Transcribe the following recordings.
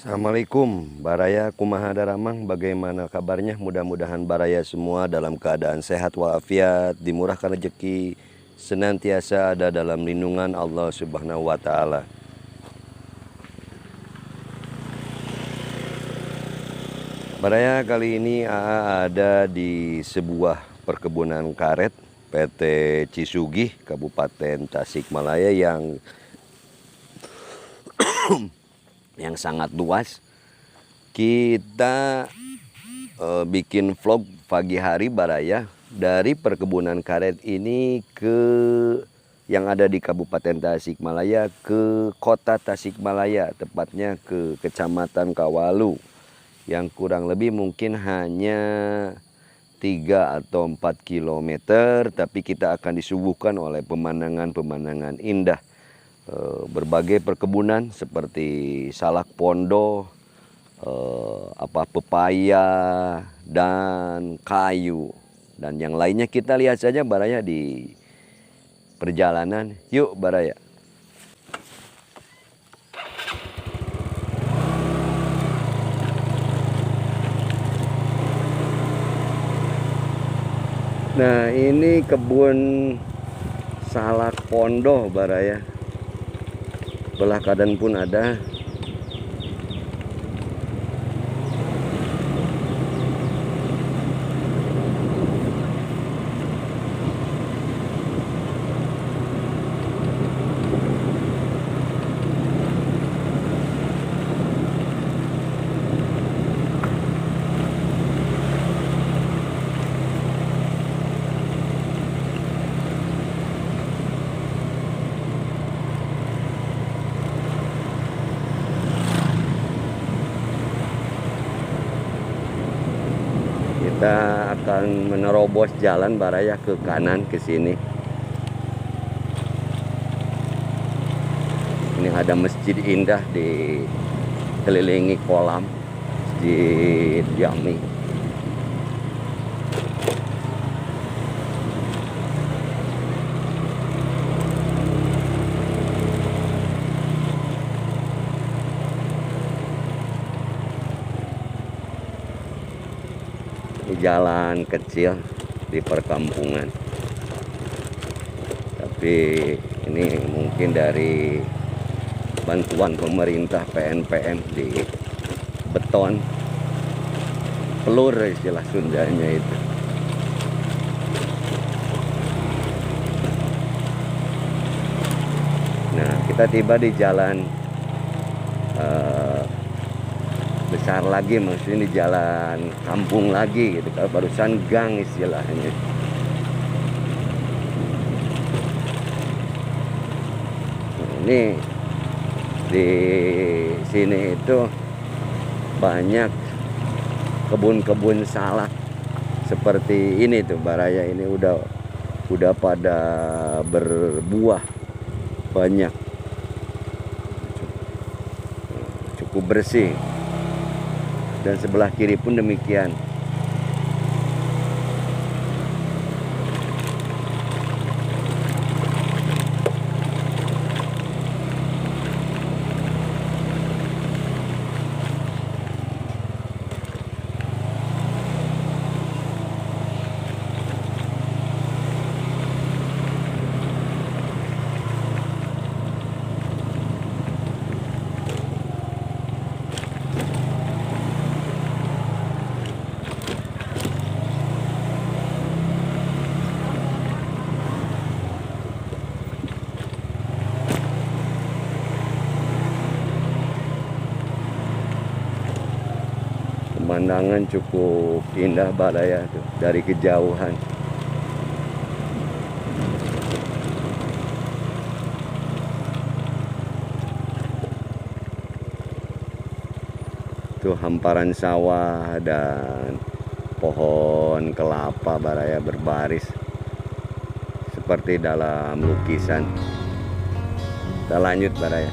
Assalamualaikum Baraya kumaha daramang, bagaimana kabarnya? Mudah-mudahan Baraya semua dalam keadaan sehat walafiat, dimurahkan rezeki, senantiasa ada dalam lindungan Allah Subhanahu wa Ta'ala. Baraya, kali ini AA ada di sebuah perkebunan karet PT Cisugih Kabupaten Tasikmalaya yang sangat luas. Kita bikin vlog pagi hari Baraya dari perkebunan karet ini ke yang ada di Kabupaten Tasikmalaya ke kota Tasikmalaya, tepatnya ke Kecamatan Kawalu, yang kurang lebih mungkin hanya 3 atau 4 kilometer, tapi kita akan disuguhkan oleh pemandangan-pemandangan indah. Berbagai perkebunan seperti salak pondo, pepaya dan kayu dan yang lainnya. Kita lihat saja Baraya di perjalanan. Yuk Baraya. Nah, ini kebun salak pondo Baraya. Belah kanan pun ada. Kita akan menerobos jalan Baraya ke kanan ke sini. Ini ada masjid indah dikelilingi kolam, Masjid Jami. Jalan kecil di perkampungan, tapi ini mungkin dari bantuan pemerintah PNPM di beton pelur istilah Sundanya itu. Nah, kita tiba di jalan besar lagi, maksudnya di jalan kampung lagi gitu. Kalau barusan gang istilahnya. Ini di sini itu banyak kebun-kebun salak seperti ini tuh Baraya. Ini udah pada berbuah banyak, cukup bersih. Dan sebelah kiri pun demikian. Pemandangan cukup indah Baraya tuh dari kejauhan. Tuh hamparan sawah dan pohon kelapa Baraya berbaris seperti dalam lukisan. Kita lanjut Baraya.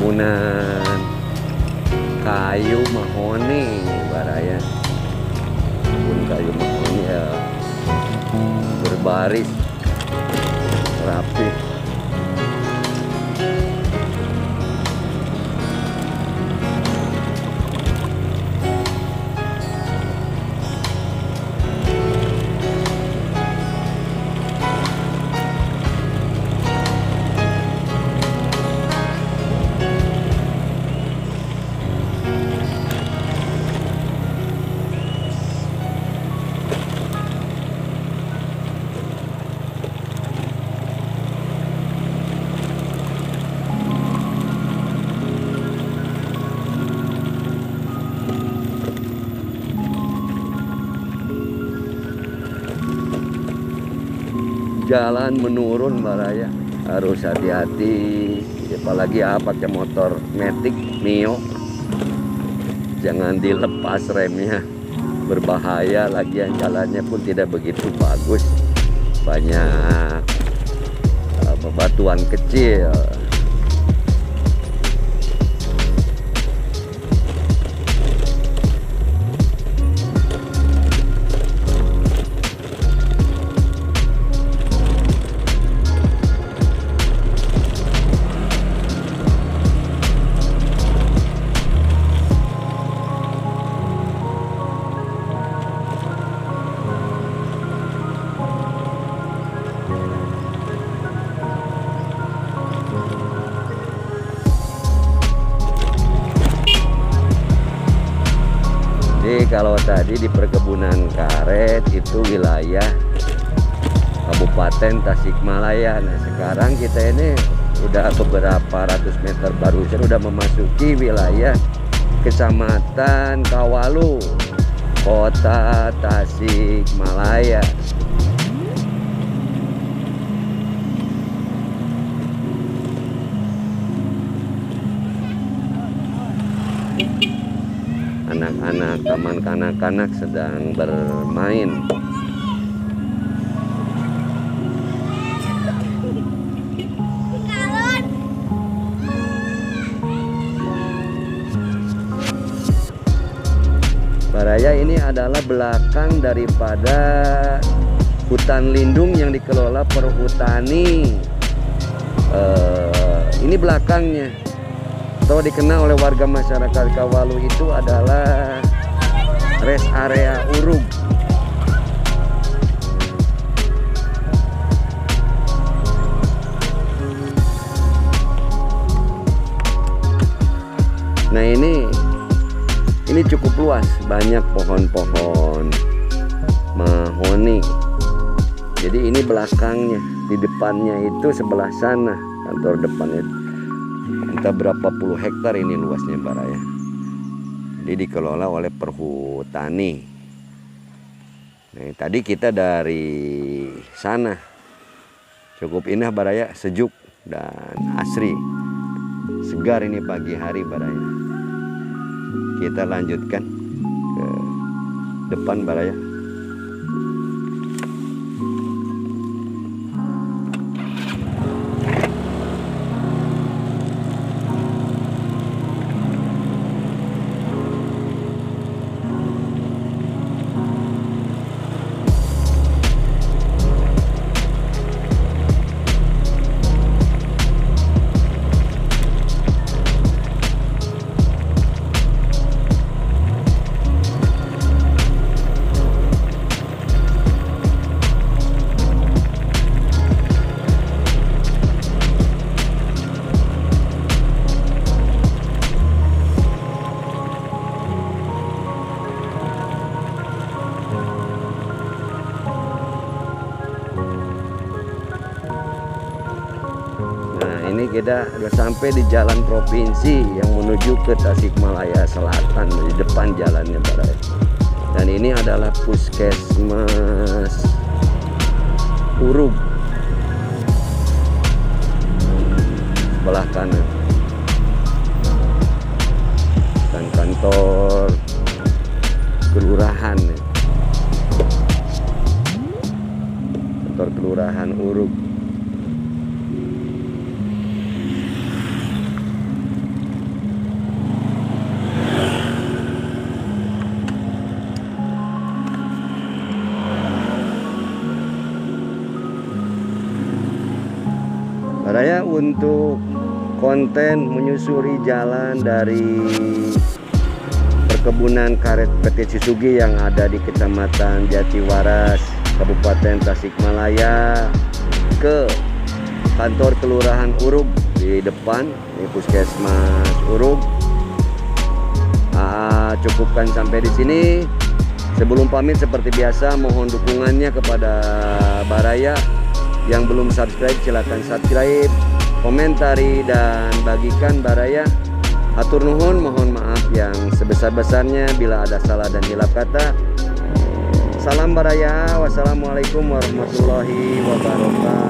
perkebunan kayu mahoni baraya. Kebun kayu mahoni ya, berbaris rapi. Jalan menurun baraya, harus hati-hati, apalagi pakai motor matic Mio, jangan dilepas remnya, berbahaya. Lagian jalannya pun tidak begitu bagus, banyak bebatuan kecil. Jadi kalau tadi di perkebunan karet itu wilayah Kabupaten Tasikmalaya. Nah sekarang kita ini udah beberapa ratus meter barusan udah memasuki wilayah Kecamatan Kawalu, Kota Tasikmalaya. Anak-anak, taman kanak-kanak sedang bermain. Baraya ini adalah belakang daripada hutan lindung yang dikelola Perhutani. Ini belakangnya. Atau dikenal oleh warga masyarakat Kawalu itu adalah rest area urug. Nah ini cukup luas, banyak pohon-pohon mahoni. Jadi ini belakangnya, di depannya itu sebelah sana kantor depannya. Entah berapa puluh hektar ini luasnya baraya. Jadi dikelola oleh Perhutani. Nah, tadi kita dari sana. Cukup indah baraya, sejuk dan asri. Segar ini pagi hari baraya. Kita lanjutkan ke depan baraya. Ini kita sudah sampai di jalan provinsi yang menuju ke Tasikmalaya Selatan, di depan jalannya baraya. Dan ini adalah puskesmas Urug sebelah kanan, dan kantor kelurahan, kantor kelurahan Urug. Baraya untuk konten menyusuri jalan dari perkebunan karet PT Cisugi yang ada di Kecamatan Jatiwaras, Kabupaten Tasikmalaya ke kantor Kelurahan Urug di depan ini Puskesmas Urug. Cukupkan sampai di sini. Sebelum pamit seperti biasa mohon dukungannya kepada Baraya. Yang belum subscribe silahkan subscribe, komentari dan bagikan Baraya. Hatur nuhun, mohon maaf yang sebesar-besarnya bila ada salah dan hilap kata. Salam Baraya, wassalamualaikum warahmatullahi wabarakatuh.